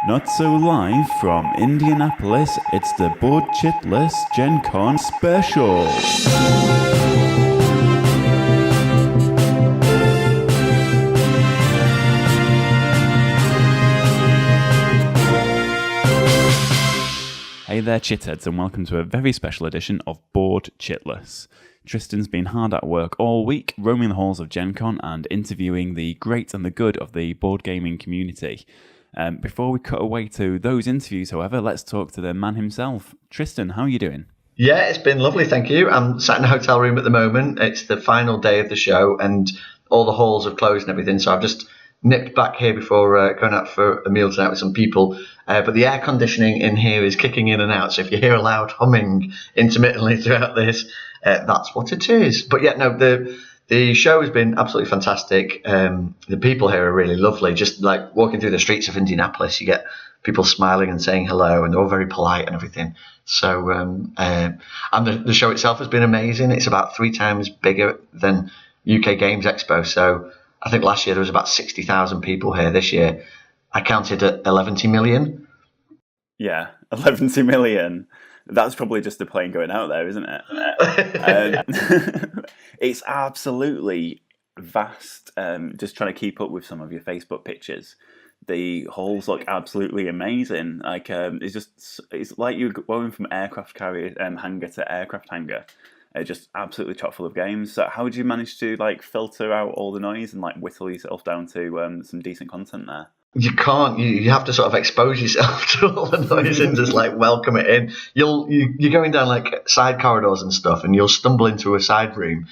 Not so live from Indianapolis, it's the Board Chitless GenCon special. Hey there, chitheads, and welcome to a very special edition of Board Chitless. Tristan's been hard at work all week, roaming the halls of GenCon and interviewing the great and the good of the board gaming community. Before we cut away to those interviews, however, let's talk to the man himself. Tristan, how are you doing? Yeah, it's been lovely, thank you. I'm sat in a hotel room at the moment. It's the final day of the show and all the halls have closed and everything, so I've just nipped back here before going out for a meal tonight with some people. But the air conditioning in here is kicking in and out, so if you hear a loud humming intermittently throughout this, that's what it is. But yeah, no, the show has been absolutely fantastic. The people here are really lovely. Just like walking through the streets of Indianapolis, you get people smiling and saying hello, and they're all very polite and everything. So, and the show itself has been amazing. It's about 3 times bigger than UK Games Expo. So I think last year there was about 60,000 people here. This year I counted at 11 million. Yeah, 11 million. That's probably just the plane going out there, isn't it? It's absolutely vast. Just trying to keep up with some of your Facebook pictures. The halls look absolutely amazing. Like it's like you're going from aircraft carrier hangar to aircraft hangar. Just absolutely chock full of games. So how did you manage to like filter out all the noise and like whittle yourself down to some decent content there? You can't. You have to sort of expose yourself to all the noise and just like welcome it in. You're going down like side corridors and stuff, and you'll stumble into a side room,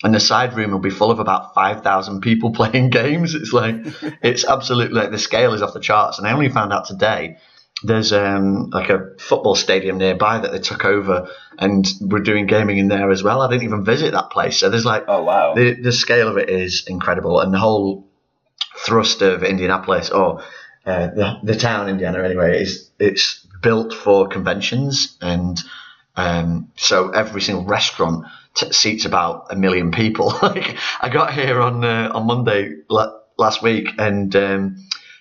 and the side room will be full of about 5,000 people playing games. It's like it's absolutely like the scale is off the charts. And I only found out today there's like a football stadium nearby that they took over, and we're doing gaming in there as well. I didn't even visit that place, so there's like oh wow, the scale of it is incredible, and the whole thrust of Indianapolis, or the town Indiana anyway, it's built for conventions, and so every single restaurant seats about 1 million people. Like I got here on Monday last week, and the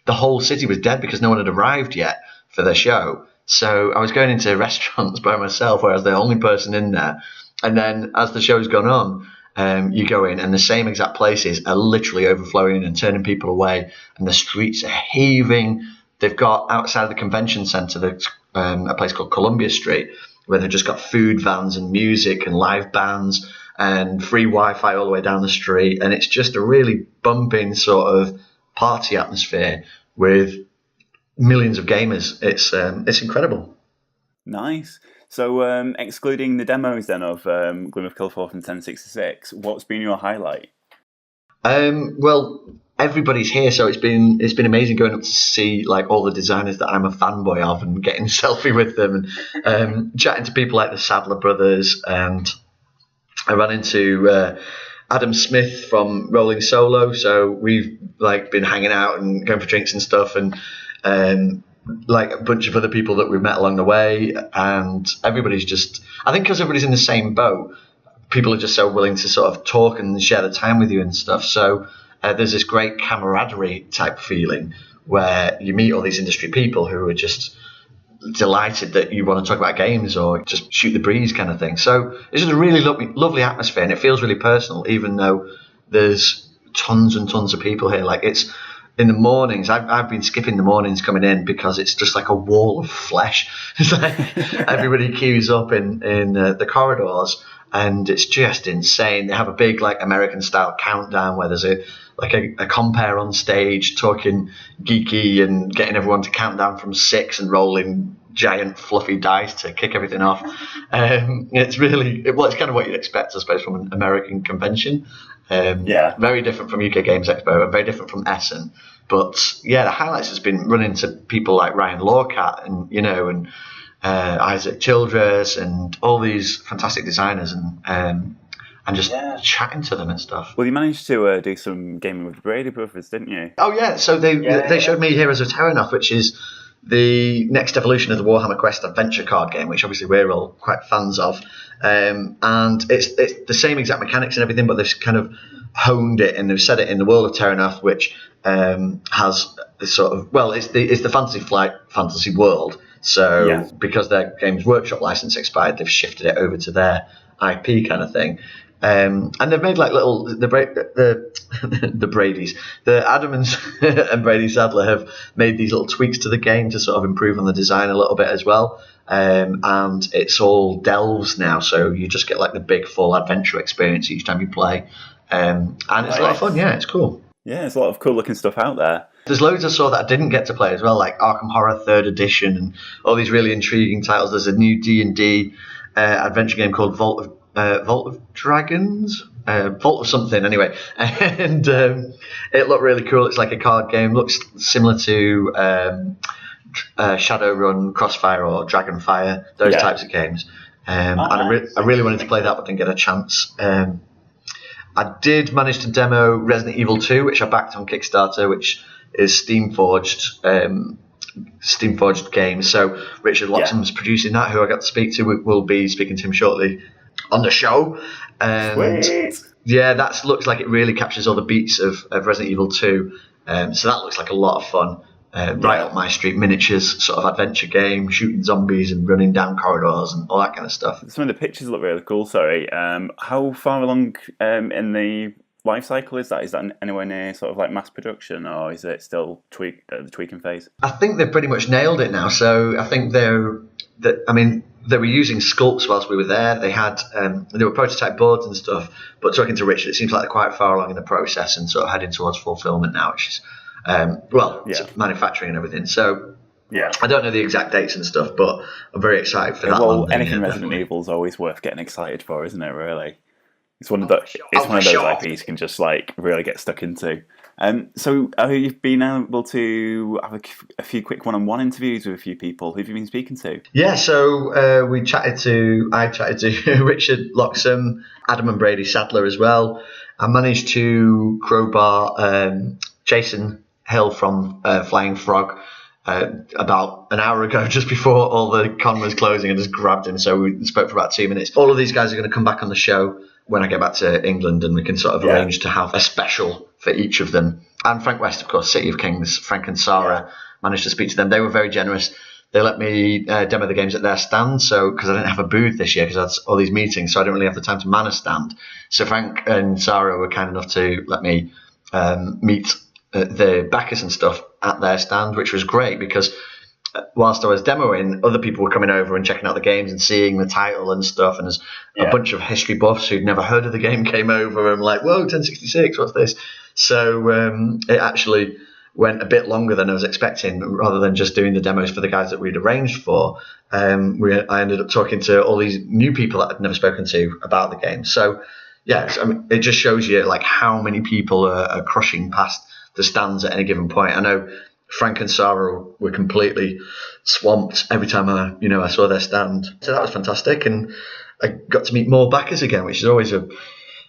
whole city was dead because no one had arrived yet for the show. So I was going into restaurants by myself, where I was the only person in there. And then as the show's gone on, you go in and the same exact places are literally overflowing and turning people away, and the streets are heaving. They've got outside of the convention centre there's a place called Columbia Street, where they've just got food vans and music and live bands and free Wi-Fi all the way down the street, and it's just a really bumping sort of party atmosphere with millions of gamers. It's incredible. Nice. So, excluding the demos then of Glim of Kilforth and 1066, what's been your highlight? Well, everybody's here, so it's been amazing going up to see like all the designers that I'm a fanboy of and getting a selfie with them, and chatting to people like the Sadler brothers, and I ran into Adam Smith from Rolling Solo, so we've like been hanging out and going for drinks and stuff, and like a bunch of other people that we've met along the way, and everybody's just, I think because everybody's in the same boat, people are just so willing to sort of talk and share the time with you and stuff. So there's this great camaraderie type feeling where you meet all these industry people who are just delighted that you want to talk about games or just shoot the breeze kind of thing. So it's just a really lovely atmosphere, and it feels really personal, even though there's tons and tons of people here. Like it's in the mornings, I've been skipping the mornings coming in because it's just like a wall of flesh. It's like everybody queues up in the corridors, and it's just insane. They have a big like American style countdown where there's a compere on stage talking geeky and getting everyone to count down from 6 and rolling giant fluffy dice to kick everything off. It's really, it's kind of what you'd expect, I suppose, from an American convention. Very different from UK Games Expo, and very different from Essen. But yeah, the highlights has been running to people like Ryan Lawcat and Isaac Childress and all these fantastic designers, and just chatting to them and stuff. Well, you managed to do some gaming with the Brady brothers, didn't you? Oh yeah, so they showed me here as a Terranoth, which is the next evolution of the Warhammer Quest adventure card game, which obviously we're all quite fans of. And it's the same exact mechanics and everything, but they've kind of honed it and they've set it in the world of Terranoth, which has this sort of, well, it's the Fantasy Flight fantasy world. So because their Games Workshop license expired, they've shifted it over to their IP kind of thing. And they've made like little the Bradys, the Adam and Brady Sadler have made these little tweaks to the game to sort of improve on the design a little bit as well. And it's all delves now, so you just get like the big full adventure experience each time you play. And it's a lot of fun. Yeah, it's cool. Yeah, there's a lot of cool looking stuff out there. There's loads I saw that I didn't get to play as well, like Arkham Horror 3rd Edition and all these really intriguing titles. There's a new D&D adventure game called Vault of Dragons? Vault of something, anyway. And it looked really cool. It's like a card game. Looks similar to Shadowrun, Crossfire or Dragonfire, those types of games. And I really wanted to play that, but didn't get a chance. I did manage to demo Resident Evil 2, which I backed on Kickstarter, which is Steamforged game. So Richard Loxam's producing that, who I got to speak to. We'll be speaking to him shortly on the show. And yeah, that looks like it really captures all the beats of Resident Evil 2. So that looks like a lot of fun. Right up my street, miniatures, sort of adventure game, shooting zombies and running down corridors and all that kind of stuff. Some of the pictures look really cool, sorry. How far along in the life cycle is that? Is that anywhere near sort of like mass production, or is it still the tweaking phase? I think they've pretty much nailed it now. So I think they were using sculpts whilst we were there. They had there were prototype boards and stuff. But talking to Richard, it seems like they're quite far along in the process and sort of heading towards fulfillment now, which is manufacturing and everything. So I don't know the exact dates and stuff, but I'm very excited for that. Well, anything Resident Evil is always worth getting excited for, isn't it? Really, it's one of those IPs you can just like really get stuck into. So you've been able to have a few quick one-on-one interviews with a few people. Who have you been speaking to? Yeah, so I chatted to Richard Loxam, Adam and Brady Sadler as well. I managed to crowbar Jason Hill from Flying Frog about an hour ago, just before all the con was closing. I just grabbed him, so we spoke for about 2 minutes. All of these guys are going to come back on the show when I get back to England, and we can sort of arrange to have a special for each of them. And Frank West, of course, City of Kings, Frank and Sara, managed to speak to them. They were very generous. They let me demo the games at their stand, so because I didn't have a booth this year because I had all these meetings, so I didn't really have the time to man a stand. So Frank and Sara were kind enough to let me meet the backers and stuff at their stand, which was great because whilst I was demoing, other people were coming over and checking out the games and seeing the title and stuff, and there's a bunch of history buffs who'd never heard of the game came over and were like, whoa, 1066, what's this? So it actually went a bit longer than I was expecting, rather than just doing the demos for the guys that we'd arranged for. I ended up talking to all these new people that I'd never spoken to about the game. So yeah, I mean, it just shows you like how many people are crushing past the stands at any given point. I know Frank and Sara were completely swamped every time I saw their stand. So that was fantastic, and I got to meet more backers again, which is always a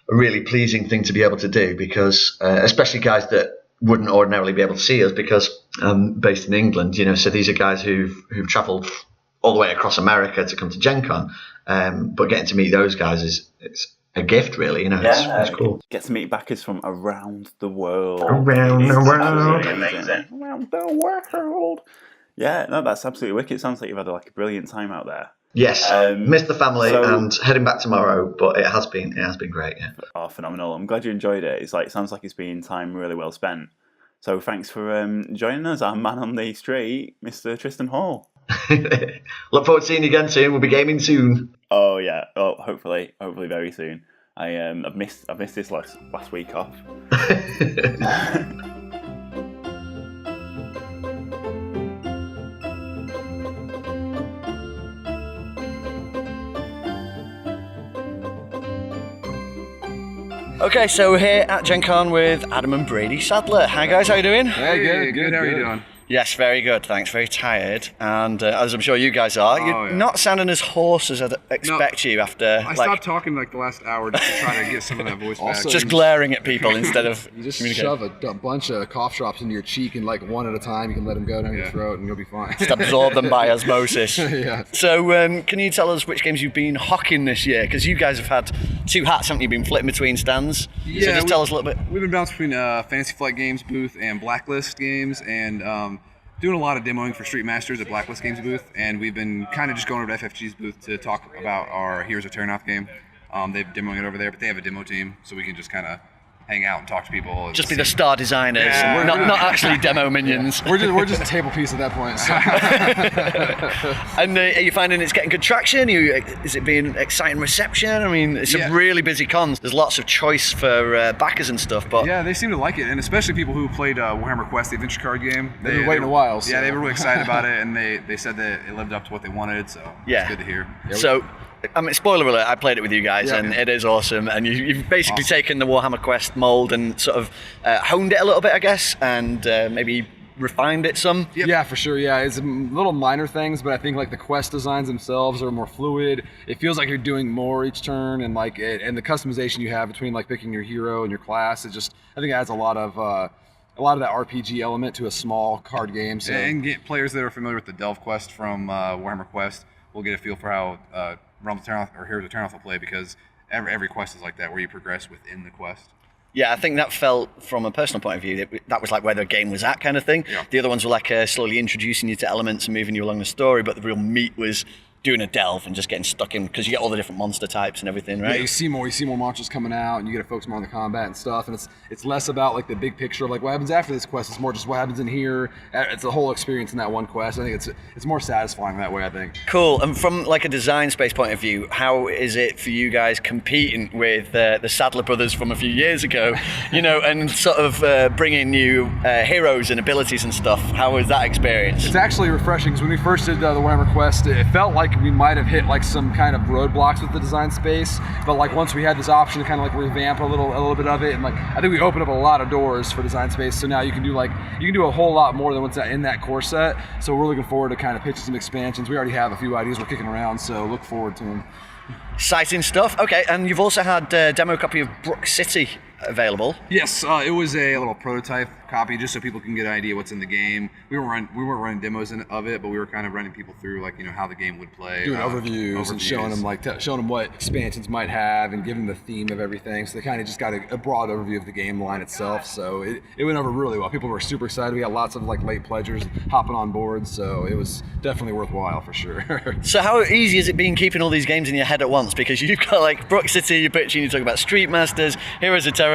really pleasing thing to be able to do, because especially guys that wouldn't ordinarily be able to see us because I'm based in England, so these are guys who've travelled all the way across America to come to GenCon, but getting to meet those guys it's a gift, really. It's cool. Get to meet backers from around the world. Around the world. Around the world. Yeah, no, that's absolutely wicked. It sounds like you've had like a brilliant time out there. Yes, missed the family and heading back tomorrow, but it has been great. Yeah. Oh, phenomenal! I'm glad you enjoyed it. It sounds like it's been time really well spent. So thanks for joining us, our man on the street, Mr. Tristan Hall. Look forward to seeing you again soon. We'll be gaming soon. Oh yeah. Oh, hopefully very soon. I've missed this last week off. Okay, so we're here at GenCon with Adam and Brady Sadler. Hi guys, how you doing? Hey, good. How are you doing? Yes, very good, thanks. Very tired, and as I'm sure you guys are, you're not sounding as hoarse as I'd expect you after. I stopped talking like the last hour just to try to get some of that voice back. Just glaring at people instead of you just shove a bunch of cough drops into your cheek, and like one at a time, you can let them go down your throat, and you'll be fine. Just absorb them by osmosis. Yeah. So, can you tell us which games you've been hocking this year? Because you guys have had two hats, haven't you? Been flitting between stands. Yeah, so just tell us a little bit. We've been bouncing between Fantasy Flight Games booth and Blacklist Games, and doing a lot of demoing for Street Masters at Blacklist Games booth, and we've been kind of just going over to FFG's booth to talk about our Heroes of Terranoth game. They've demoing it over there, but they have a demo team, so we can just kind of hang out and talk to people. Just be the star designers, not actually demo minions. We're just a table piece at that point. So. And are you finding it's getting good traction? Is it being exciting reception? I mean, it's a really busy con. There's lots of choice for backers and stuff. But yeah, they seem to like it, and especially people who played Warhammer Quest, the adventure card game. They've been waiting a while. So. Yeah, they were really excited about it, and they said that it lived up to what they wanted. So it's good to hear. So. I mean, spoiler alert, I played it with you guys, and it is awesome. And you've basically taken the Warhammer Quest mold and sort of honed it a little bit, I guess, and maybe refined it some. Yeah, for sure. Yeah, it's little minor things, but I think like the quest designs themselves are more fluid. It feels like you're doing more each turn, and and the customization you have between like picking your hero and your class, I think it adds a lot of that RPG element to a small card game. So. And players that are familiar with the Delve Quest from Warhammer Quest will get a feel for how Realms of Terranoth or Heroes of Terranoth will play, because every quest is like that, where you progress within the quest. Yeah, I think that felt, from a personal point of view, that was like where the game was at kind of thing. Yeah. The other ones were like slowly introducing you to elements and moving you along the story, but the real meat was doing a delve and just getting stuck in, because you get all the different monster types and everything, right? Yeah, you see more monsters coming out, and you get to focus more on the combat and stuff, and it's less about like the big picture of like what happens after this quest. It's more just what happens in here. It's the whole experience in that one quest. I think it's more satisfying that way, I think. Cool. And from like a design space point of view, how is it for you guys competing with the Sadler brothers from a few years ago, and sort of bringing new heroes and abilities and stuff? How was that experience? It's actually refreshing, because when we first did the Warhammer Quest, it felt like we might have hit like some kind of roadblocks with the design space, but like once we had this option to kind of like revamp a little bit of it, and like I think we opened up a lot of doors for design space. So now you can do a whole lot more than what's in that core set. So we're looking forward to kind of pitching some expansions. We already have a few ideas we're kicking around, so look forward to them. Exciting stuff. Okay, and you've also had a demo copy of Brook City available. Yes, it was a little prototype copy, just so people can get an idea what's in the game. We weren't running demos of it, but we were kind of running people through how the game would play. Doing overviews and showing them what expansions might have, and giving them the theme of everything. So they kind of just got a broad overview of the game line itself. So it went over really well. People were super excited. We got lots of late pledgers hopping on board, so it was definitely worthwhile for sure. So how easy has it been keeping all these games in your head at once? Because you've got Brook City, you're pitching, you talk about Street Masters, Heroes of Terranoth,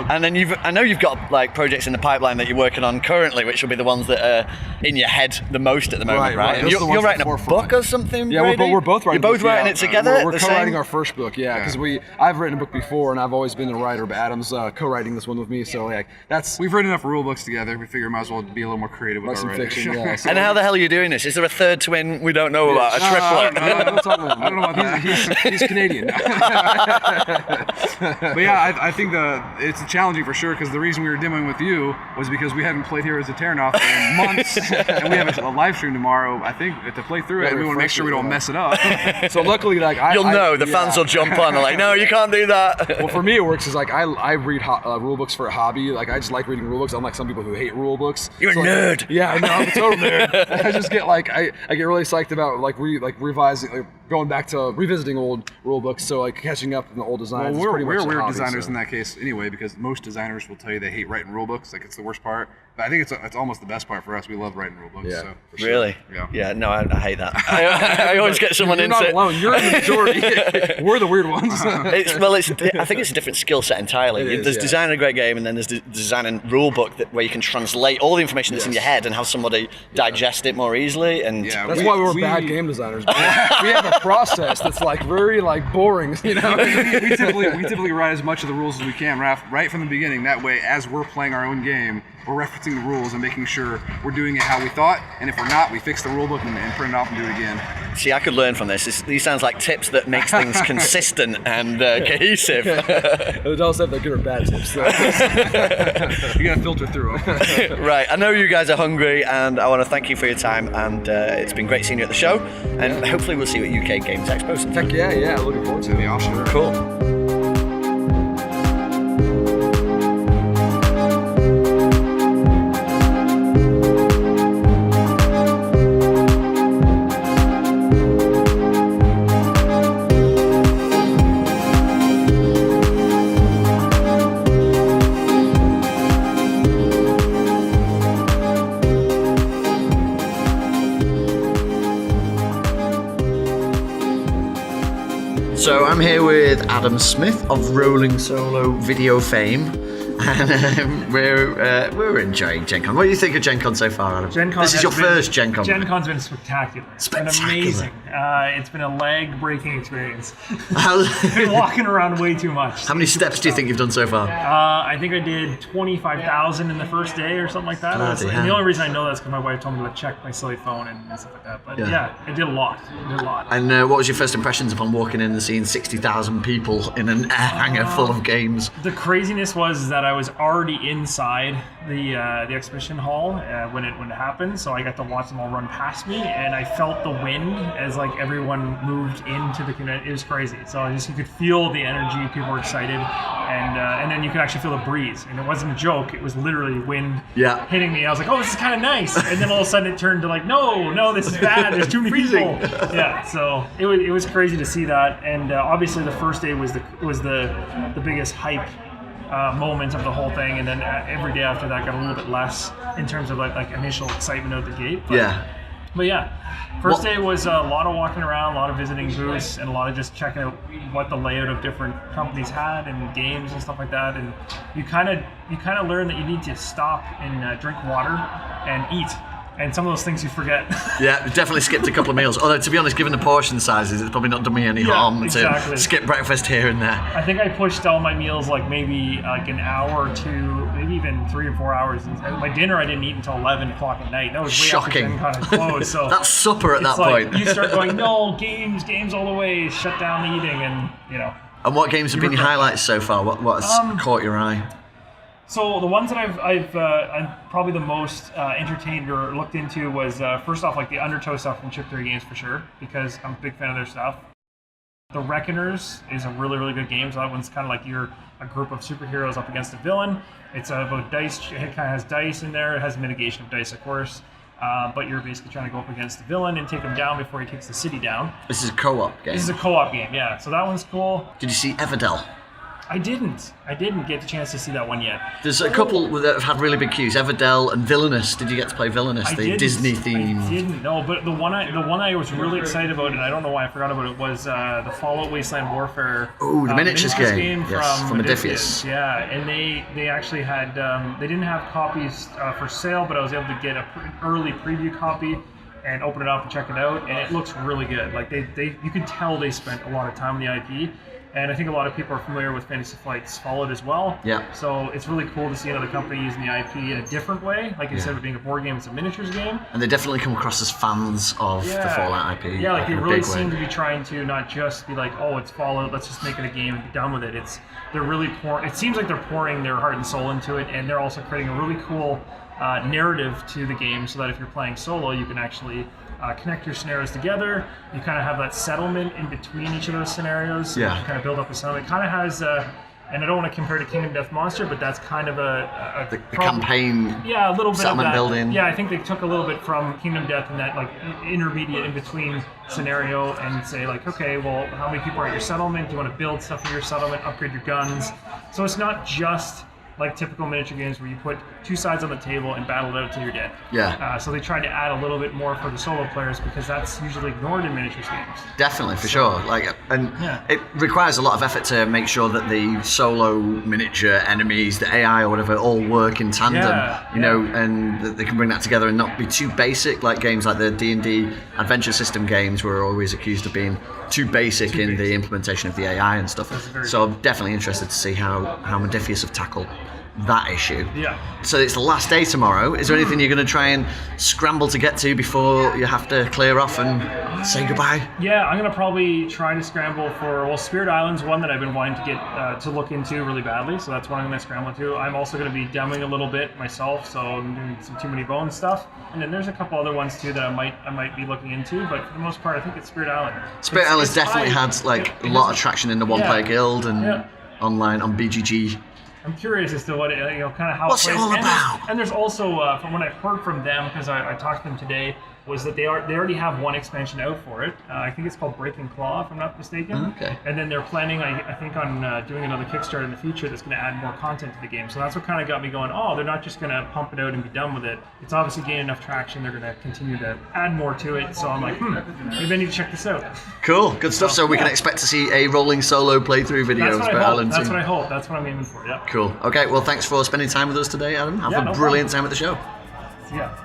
and then I know you've got projects in the pipeline that you're working on currently, which will be the ones that are in your head the most at the moment, right? And you're writing a book or something, yeah, Brady? we're both writing. You're both writing it together. We're co-writing our first book, because I've written a book before, and I've always been the writer, but Adam's co-writing this one with me. So we've written enough rule books together. We figure we might as well be a little more creative with our writing. Fiction, yeah. So and how the hell are you doing this? Is there a third twin we don't know about? A triplet? I don't know about that. He's Canadian. But yeah, I think it's challenging for sure, because the reason we were demoing with you was because we hadn't played Heroes of Terranoth in months, and we have a live stream tomorrow, I think, to play through it, and we want to make sure we don't mess it up. So luckily, the fans will jump on and no, you can't do that. Well, for me, it works is I read rule books for a hobby. I just like reading rule books, unlike some people who hate rule books. You're a nerd. Yeah, I know, I'm a total nerd. I just get I get really psyched about revising, going back to revisiting old rule books, so catching up in the old designs. Well, we're weird designers in that case anyway, because most designers will tell you they hate writing rule books, it's the worst part. But I think it's almost the best part for us. We love writing rule books. Yeah, so. sure. Really? Yeah. No, I hate that. I always get someone You're not alone. You're in the majority. We're the weird ones. I think it's a different skill set entirely. There's designing a great game, and then there's designing rule book where you can translate all the information that's in your head and have somebody digest it more easily. And that's why we're bad game designers. We have a process that's very boring. We typically write as much of the rules as we can right from the beginning. That way, as we're playing our own game, we're referencing the rules and making sure we're doing it how we thought. And if we're not, we fix the rule book and print it off and do it again. See, I could learn from this. These sounds like tips that makes things consistent and cohesive. Don't say if they're good or bad tips. So. You gotta filter through them. Right, I know you guys are hungry, and I want to thank you for your time, and it's been great seeing you at the show, and hopefully we'll see you at UK Games Expo sometime. Heck yeah, looking forward to it. Yeah, awesome. Cool. So I'm here with Adam Smith of Rolling Solo video fame, and we're enjoying GenCon. What do you think of GenCon so far, Adam? GenCon This is your first GenCon. GenCon's been spectacular. It's been amazing. It's been a leg-breaking experience. I've been walking around way too much. How many steps do you think you've done so far? I think I did 25,000 in the first day or something like that. And the only reason I know that's because my wife told me to check my silly phone and stuff like that. But yeah, I did a lot. And what was your first impressions upon walking in and seeing 60,000 people in an air hangar full of games? The craziness was that I was already inside the exhibition hall when it happened, so I got to watch them all run past me, and I felt the wind as like everyone moved into the convention. It was crazy. So you could feel the energy. People were excited, and then you could actually feel the breeze. And it wasn't a joke. It was literally wind hitting me. I was like, oh, this is kind of nice. And then all of a sudden it turned to like, no, this is bad. There's too many people. Yeah. So it was crazy to see that. And obviously the first day was the biggest hype moment of the whole thing, and then every day after that got a little bit less in terms of like initial excitement out the gate. But yeah, first day was a lot of walking around, a lot of visiting booths, and a lot of just checking out what the layout of different companies had and games and stuff like that. And you kind of learn that you need to stop and drink water and eat. And some of those things you forget. Yeah, definitely skipped a couple of meals. Although, to be honest, given the portion sizes, it's probably not done me any harm to skip breakfast here and there. I think I pushed all my meals like maybe like an hour or two, maybe even 3 or 4 hours. And my dinner I didn't eat until 11 o'clock at night. That was way shocking. After GenCon had closed. So that's supper at that point. You start going, no, games all the way, shut down the eating, and you know. And what games have been your highlights so far? What has caught your eye? So the ones that I'm probably the most entertained or looked into was first off like the Undertow stuff from Chip 3 Games for sure, because I'm a big fan of their stuff. The Reckoners is a really, really good game. So that one's kind of like you're a group of superheroes up against a villain. It's about dice. It kind of has dice in there. It has mitigation of dice, of course. But you're basically trying to go up against the villain and take him down before he takes the city down. This is a co-op game. This is a co-op game, yeah. So that one's cool. Did you see Everdell? I didn't get the chance to see that one yet. There's a couple that have had really big queues. Everdell and Villainous. Did you get to play Villainous? The Disney theme. I didn't. No, but the one I was really excited about, and I don't know why I forgot about it, was the Fallout Wasteland Warfare. Oh, the miniatures game. Yes, from Modiphius. Yeah, and they actually had they didn't have copies for sale, but I was able to get an early preview copy and open it up and check it out, and it looks really good. Like you can tell they spent a lot of time on the IP. And I think a lot of people are familiar with Fantasy Flight's Fallout as well. Yeah. So it's really cool to see another company using the IP in a different way. Like instead of it being a board game, it's a miniatures game. And they definitely come across as fans of the Fallout IP. Yeah, like they really seem to be trying to not just be like, oh, it's Fallout, let's just make it a game and be done with it. They're really it seems like they're pouring their heart and soul into it, and they're also creating a really cool narrative to the game, so that if you're playing solo, you can actually connect your scenarios together. You kind of have that settlement in between each of those scenarios. So you kind of build up a settlement. It kind of has, and I don't want to compare to Kingdom Death Monster, but that's kind of the campaign. Yeah, a little bit settlement of that. Building. Yeah, I think they took a little bit from Kingdom Death in that like intermediate in between scenario, and say like, okay, well, how many people are at your settlement? Do you want to build stuff for your settlement? Upgrade your guns. So it's not just like typical miniature games where you put two sides on the table and battle it out till you're dead. Yeah. So they tried to add a little bit more for the solo players, because that's usually ignored in miniatures games. Definitely, for sure. It requires a lot of effort to make sure that the solo miniature enemies, the AI or whatever, all work in tandem. You know, and that they can bring that together and not be too basic, like games like the D&D Adventure System games were always accused of being too basic in the implementation of the AI and stuff. So I'm definitely interested to see how Modiphius have tackled that issue. Yeah. So it's the last day tomorrow. Is there anything you're going to try and scramble to get to before you have to clear off and say goodbye? Yeah, I'm going to probably try to scramble for, well, Spirit Island's one that I've been wanting to get to look into really badly, so that's what I'm going to scramble to. I'm also going to be demoing a little bit myself, so I'm doing some Too Many Bones stuff. And then there's a couple other ones too that I might be looking into, but for the most part, I think it's Spirit Island. Spirit Island's definitely had like a lot of traction in the one-player guild and online on BGG. I'm curious as to what it, kind of how What's it plays. it all about? And there's also, from what I've heard from them, because I talked to them today, was that they already have one expansion out for it. I think it's called Breaking Claw, if I'm not mistaken. Okay. And then they're planning, I think, on doing another Kickstarter in the future that's going to add more content to the game. So that's what kind of got me going, they're not just going to pump it out and be done with it. It's obviously gaining enough traction. They're going to continue to add more to it. So I'm like, maybe I need to check this out. Cool, good stuff. So we can expect to see a rolling solo playthrough video of Spirit Island That's soon. what I hope. That's what I'm aiming for, yeah. Cool. Okay, well, thanks for spending time with us today, Adam. Have a brilliant time at the show. Yeah.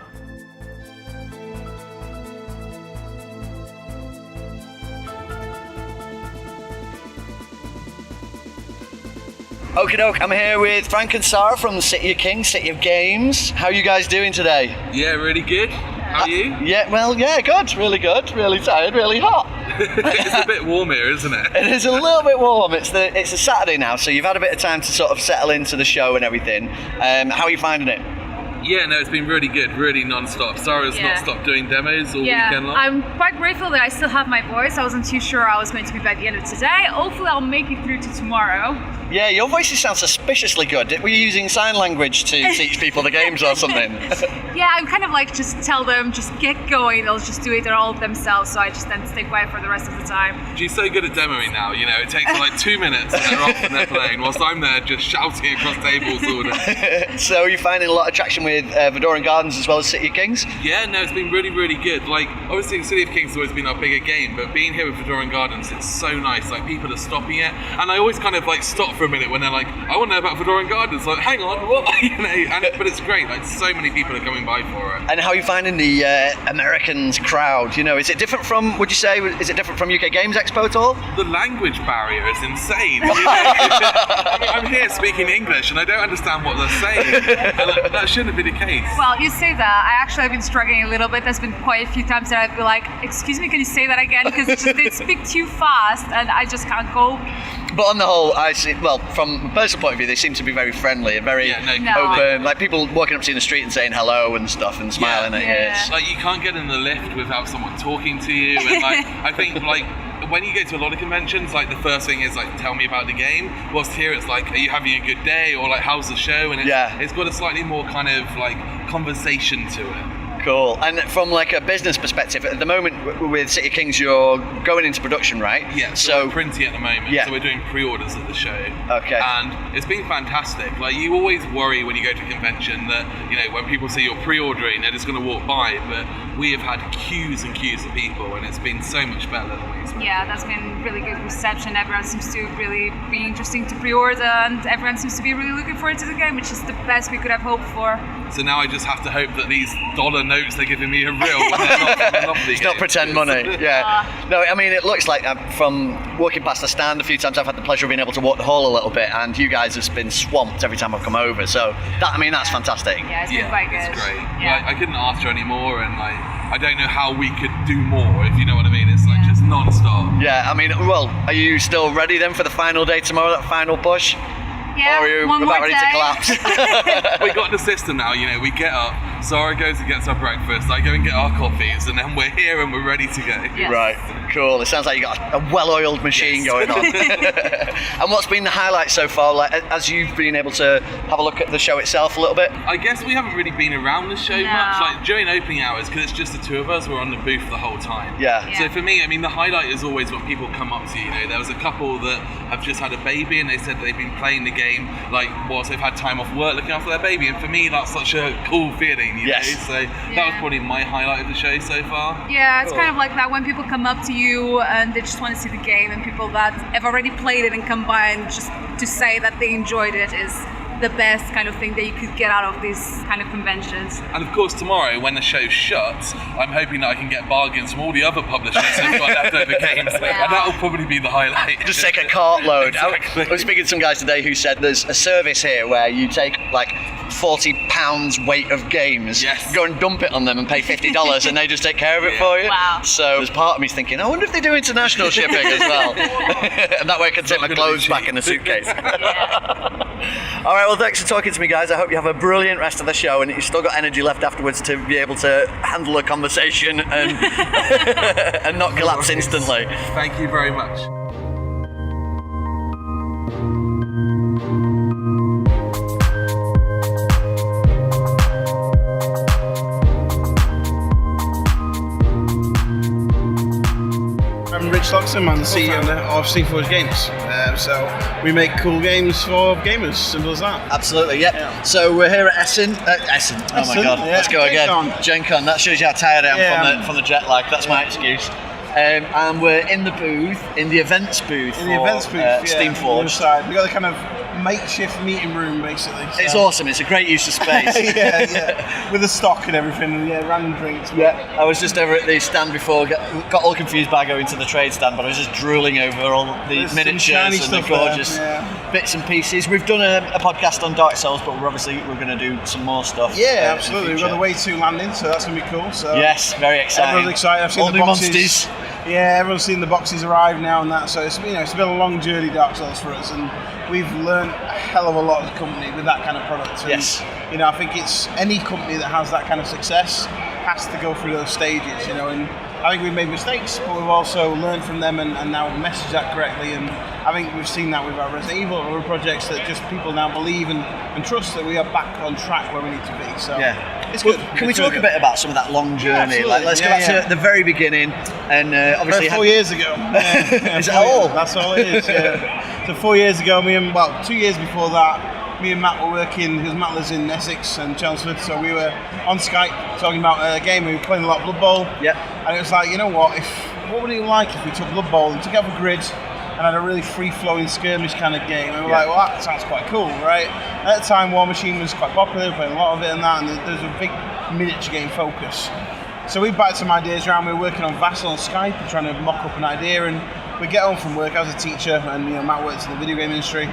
Okie doke, I'm here with Frank and Sara from the City of Kings, City of Games. How are you guys doing today? Yeah, really good. How are you? Good, really good. Really tired, really hot. It's a bit warm here, isn't it? It is a little bit warm. It's a Saturday now, so you've had a bit of time to sort of settle into the show and everything. How are you finding it? Yeah, no, it's been really good, really non-stop. Sara's not stopped doing demos all weekend long. I'm quite grateful that I still have my voice. I wasn't too sure I was going to be by the end of today. Hopefully I'll make it through to tomorrow. Yeah, your voices sound suspiciously good. Were you using sign language to teach people the games or something? Yeah, I'm kind of like, just tell them, just get going. They'll just do it all themselves, so I just tend to stay quiet for the rest of the time. She's so good at demoing now, it takes her like 2 minutes and they're off and they're playing, whilst I'm there just shouting across tables all day. So are you finding a lot of traction with Vedoran Gardens as well as City of Kings? Yeah, no, it's been really, really good. Like, obviously City of Kings has always been our bigger game, but being here with Vedoran Gardens, it's so nice. Like, people are stopping it, and I always kind of like stop for a minute when they're like, I want to know about Vedoran Gardens. Like, hang on, what? But it's great. Like, so many people are coming by for it. And how are you finding the Americans crowd? Is it different from? Would you say is it different from UK Games Expo at all? The language barrier is insane. I mean, I'm here speaking English, and I don't understand what they're saying. And that shouldn't be the case. Well, you say that. I actually have been struggling a little bit. There's been quite a few times that I've been like, excuse me, can you say that again? Because they speak too fast, and I just can't go. But on the whole, I see. Well, from a personal point of view, they seem to be very friendly and very open. Like people walking up to you in the street and saying hello and stuff and smiling at you. It's like you can't get in the lift without someone talking to you. And like I think like when you go to a lot of conventions, like the first thing is like tell me about the game. Whilst here it's like, are you having a good day, or like how's the show? And it's got a slightly more kind of like conversation to it. Cool. And from like a business perspective, at the moment with City of Kings, you're going into production, right? Yeah. So we're printing at the moment. Yeah. So we're doing pre-orders at the show. Okay. And it's been fantastic. Like you always worry when you go to a convention that when people say you're pre-ordering, they're just going to walk by. But we have had queues and queues of people, and it's been so much better than we expected. Yeah, that's been really good reception. Everyone seems to really be interesting to pre-order, and everyone seems to be really looking forward to the game, which is the best we could have hoped for. So now I just have to hope that these dollar notes they're giving me are real when they're not from Monopoly. It's not pretend money. Yeah. No, I mean it looks like from walking past the stand a few times, I've had the pleasure of being able to walk the hall a little bit, and you guys have been swamped every time I've come over. So that's fantastic. Yeah, it's been quite good. It's great. Yeah. Like, I couldn't ask for any more, and like I don't know how we could do more, if you know what I mean. It's like just non-stop. Yeah, I mean, well, are you still ready then for the final day tomorrow, that final push? Yeah, or are you one about more ready day. to collapse? We got the system now, we get up, Sara goes and gets our breakfast, I go and get our coffees, and then we're here and we're ready to go. Yes. Right, cool. It sounds like you got a well-oiled machine going on. And what's been the highlight so far, like as you've been able to have a look at the show itself a little bit? I guess we haven't really been around the show much, like during opening hours, because it's just the two of us, we're on the booth the whole time. Yeah. So for me, I mean, the highlight is always when people come up to you, there was a couple that have just had a baby, and they said they've been playing the game, like, whilst they've had time off work looking after their baby, and for me, that's such a cool feeling, you know? So that was probably my highlight of the show so far. Yeah, it's kind of like that when people come up to you and they just want to see the game, and people that have already played it and come by and just to say that they enjoyed it is the best kind of thing that you could get out of these kind of conventions. And of course, tomorrow when the show shuts, I'm hoping that I can get bargains from all the other publishers who've got leftover games, and that'll probably be the highlight. Just take a cartload. Exactly. I was speaking to some guys today who said there's a service here where you take like 40 pounds weight of games, go and dump it on them and pay $50 and they just take care of it for you. Wow. So there's part of me thinking, I wonder if they do international shipping as well. And that way I can take my clothes back in the suitcase. All right, well, thanks for talking to me, guys. I hope you have a brilliant rest of the show and you've still got energy left afterwards to be able to handle a conversation and and not collapse instantly. Thank you very much. I'm Loxam, I'm the CEO of Steamforged Games. So we make cool games for gamers, simple as that. Absolutely, yeah. So we're here at Essen. Essen. Oh my God, let's go again. GenCon. That shows you how tired I am from the jet lag. That's my excuse. And we're in the booth, in the events booth. In the events booth, Steamforged. We got the kind of makeshift meeting room, basically. So. It's awesome. It's a great use of space. With the stock and everything, and random drinks. Yeah, I was just over at the stand before, got all confused by going to the trade stand, but I was just drooling over all the miniatures and the gorgeous bits and pieces. We've done a podcast on Dark Souls, but we're going to do some more stuff. Yeah, absolutely. We've got the Way 2 landing, so that's going to be cool. So yes, very exciting. Everyone's excited. I've seen all the new boxes. monsters. Yeah, everyone's seen the boxes arrive now and that. So it's been a long journey, Dark Souls, for us, and we've learned a hell of a lot as a company with that kind of product. And, I think it's any company that has that kind of success has to go through those stages, and I think we've made mistakes, but we've also learned from them and now messaged that correctly. And I think we've seen that with our Resident Evil and other projects that just people now believe and trust that we are back on track where we need to be. So it's good. Can we talk a bit about some of that long journey? Let's go back to the very beginning and obviously 4 years ago. Is it all? That's all it is. Yeah. So 4 years ago, 2 years before that, me and Matt were working, because Matt lives in Essex and Chelmsford, so we were on Skype talking about a game. We were playing a lot of Blood Bowl. And it was like, what would it like if we took Blood Bowl and took it off a grid and had a really free-flowing skirmish kind of game? And we're like, well, that sounds quite cool, right? At the time, War Machine was quite popular, we were playing a lot of it and that, and there's a big miniature game focus. So we batted some ideas around. We were working on Vassal on Skype and trying to mock up an idea, and we get home from work. I was a teacher, and Matt works in the video game industry.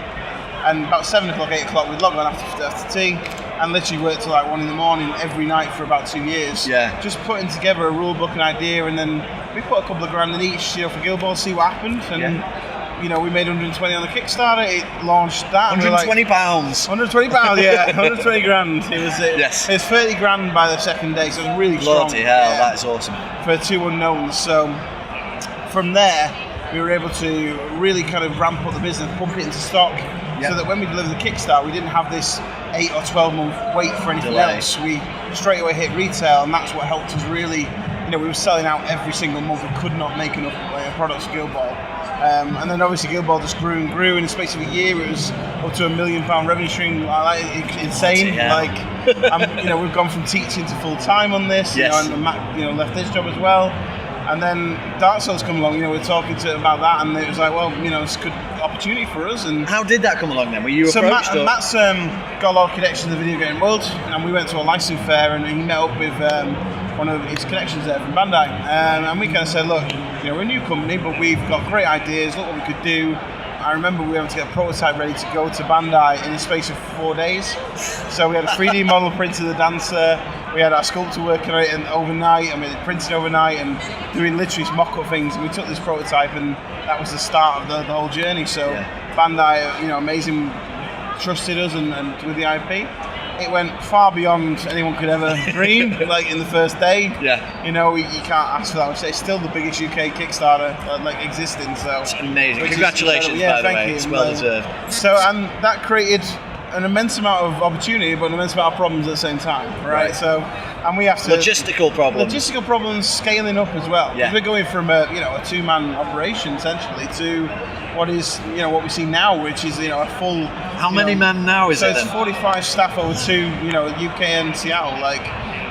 And about 7 o'clock, 8 o'clock, we'd log on after tea and literally worked till like 1 in the morning every night for about 2 years. Just putting together a rule book and idea, and then we put a couple of grand in each, for Guild Ball to see what happened. And we made 120 on the Kickstarter. It launched that. £120. 120 pounds, yeah, 120 grand. It was 30 grand by the second day, so it was really strong. Bloody hell, that is awesome. For 2 unknowns. So from there, we were able to really kind of ramp up the business, pump it into stock. So that when we delivered the Kickstarter, we didn't have this 8 or 12 month wait for anything else. We straight away hit retail, and that's what helped us really. We were selling out every single month. We could not make enough products for Guild Ball. And then obviously Guild Ball just grew and grew. In the space of a year, it was up to £1 million revenue stream. Insane. We've gone from teaching to full time on this. And Matt, left his job as well. And then Dark Souls come along, we were talking about that, and it was like, well, it's a good opportunity for us. And how did that come along then? Were you approached? So Matt's got a lot of connections in the video game world, and we went to a licensing fair, and he met up with one of his connections there from Bandai. And we kind of said, look, we're a new company, but we've got great ideas, look what we could do. I remember we were able to get a prototype ready to go to Bandai in the space of 4 days. So we had a 3D model printed of the dancer, we had our sculptor working on it overnight, and we had it printed overnight and doing literally mock-up things. And we took this prototype, and that was the start of the whole journey. So Bandai, amazing, trusted us and with the IP. It went far beyond anyone could ever dream, like in the first day. You can't ask for that. It's still the biggest UK Kickstarter existing. So it's amazing. Congratulations, by the way. It's well deserved. So, and that created an immense amount of opportunity, but an immense amount of problems at the same time, right? So, and we have to logistical problems scaling up as well. We're going from a 2-man operation essentially to what is what we see now, which is a full. How many men now is it? So it's 45 staff over 2, UK and Seattle.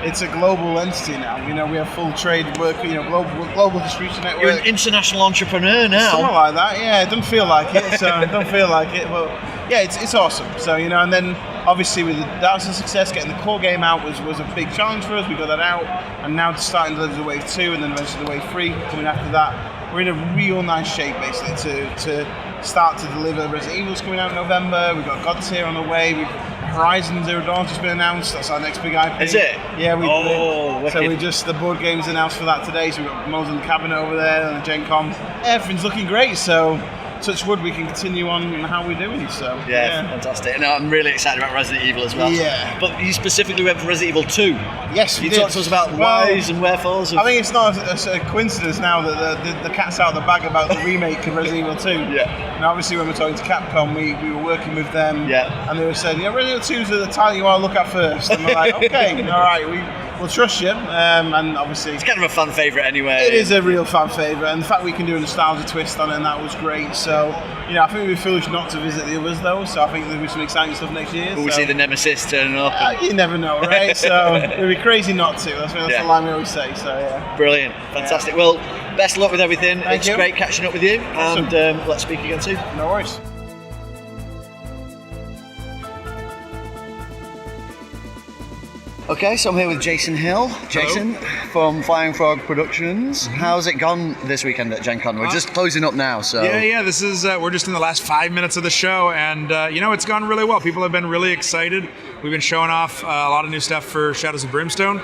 it's a global entity now. You know, we have full trade work. You know, global distribution network. You're an international entrepreneur now. Something like that. Yeah, it doesn't feel like it. So don't feel like it, but yeah, it's awesome. So you know, and then obviously with the Dark Souls success, getting the core game out was a big challenge for us. We got that out, and now starting to deliver the Wave 2 and then eventually the Wave 3 coming after that. We're in a real nice shape basically to start to deliver. Resident Evil's coming out in November. We've got God's here on the way. Horizon Zero Dawn's just been announced. That's our next big IP. Is it? Yeah, wicked. The board game's announced for that today. So we've got Mo's in the Cabinet over there and the GenCon. Everything's looking great. So touch wood, we can continue on how we're doing. So yeah, fantastic. No, I'm really excited about Resident Evil as well. Yeah. But you specifically went for Resident Evil 2. Yes, you talked to us about whys and wherefores. I think it's not a coincidence now that the cat's out of the bag about the remake of Resident Evil 2. Yeah. And obviously when we're talking to Capcom, we were working with them. Yeah. And they were saying, Resident Evil 2 is the title you want to look at first. And we're like, okay, all right, we'll trust you. And obviously it's kind of a fan favourite anyway. It is a real fan favourite, and the fact we can do a nostalgia twist on it, and that was great. So, you know, I think we'd be foolish not to visit the others though. So I think there'll be some exciting stuff next year. Will we see the Nemesis turning up? You never know, right? So it'd be crazy not to. That's the line we always say. So yeah. Brilliant, fantastic. Well, best of luck with everything. Thank you. Great catching up with you, Awesome. and let's speak again soon. No worries. Okay, so I'm here with Jason Hill. Jason from Flying Frog Productions. How's it gone this weekend at GenCon? We're just closing up now, so... Yeah, this is, we're just in the last 5 minutes of the show, and, it's gone really well. People have been really excited. We've been showing off a lot of new stuff for Shadows of Brimstone.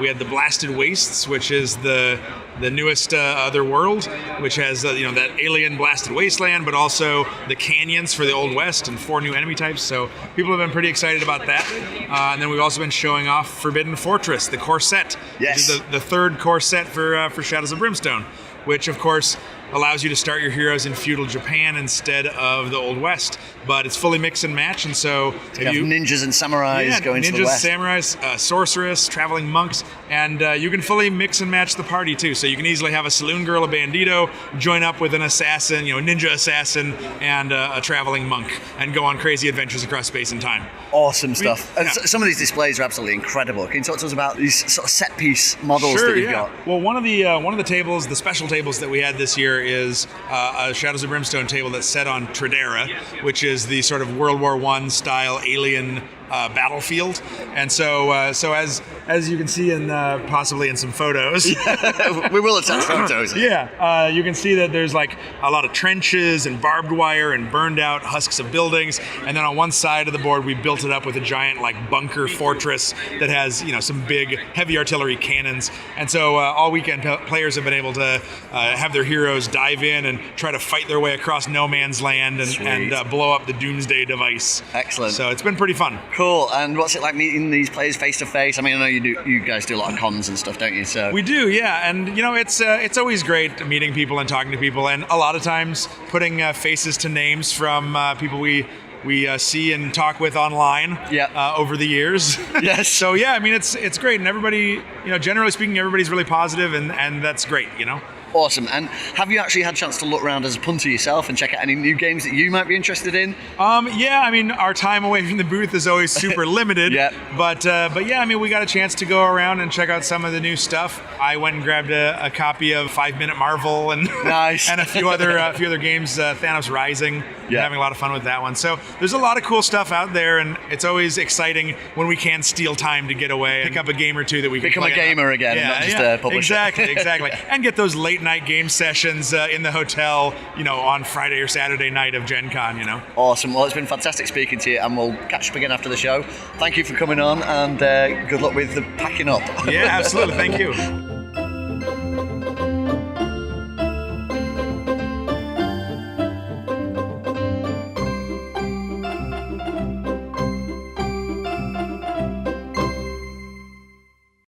We had the Blasted Wastes, which is the newest other world, which has that alien blasted wasteland, but also the canyons for the Old West and 4 new enemy types. So people have been pretty excited about that. And then we've also been showing off Forbidden Fortress, the core set, which is the third core set for Shadows of Brimstone, which of course allows you to start your heroes in feudal Japan instead of the Old West, but it's fully mix and match, and so you have ninjas and samurais going to the west. Samurais, sorceress, traveling monks, and you can fully mix and match the party too. So you can easily have a saloon girl, a bandito, join up with an assassin, ninja assassin, and a traveling monk, and go on crazy adventures across space and time. Awesome stuff. And some of these displays are absolutely incredible. Can you talk to us about these sort of set piece models that you've got? Well, one of the tables, the special tables that we had this year is a Shadows of Brimstone table that's set on Tridera, which is the sort of World War I style alien battlefield. And so as you can see in possibly in some photos, we will attach photos. You can see that there's like a lot of trenches and barbed wire and burned out husks of buildings. And then on one side of the board, we built it up with a giant like bunker fortress that has some big heavy artillery cannons. And so all weekend players have been able to have their heroes dive in and try to fight their way across no man's land and blow up the Doomsday device. Excellent. So it's been pretty fun. Cool. And what's it like meeting these players face to face? I mean, I know you guys do a lot of cons and stuff, don't you? So we do, yeah. And it's always great meeting people and talking to people, and a lot of times putting faces to names from people we see and talk with online over the years. Yes. So yeah, I mean it's great, and everybody, generally speaking, everybody's really positive, and that's great, Awesome. And have you actually had a chance to look around as a punter yourself and check out any new games that you might be interested in? Yeah, I mean, our time away from the booth is always super limited. But yeah, I mean, we got a chance to go around and check out some of the new stuff. I went and grabbed a copy of 5 Minute Marvel and nice. and a few other games, Thanos Rising. Yeah. Having a lot of fun with that one. So there's a lot of cool stuff out there, and it's always exciting when we can steal time to get away and pick up a game or two that we can become a gamer again, and not just a publisher. Exactly. And get those late night game sessions in the hotel, on Friday or Saturday night of GenCon, Awesome. Well, it's been fantastic speaking to you, and we'll catch up again after the show. Thank you for coming on, and good luck with the packing up. Yeah, absolutely. Thank you.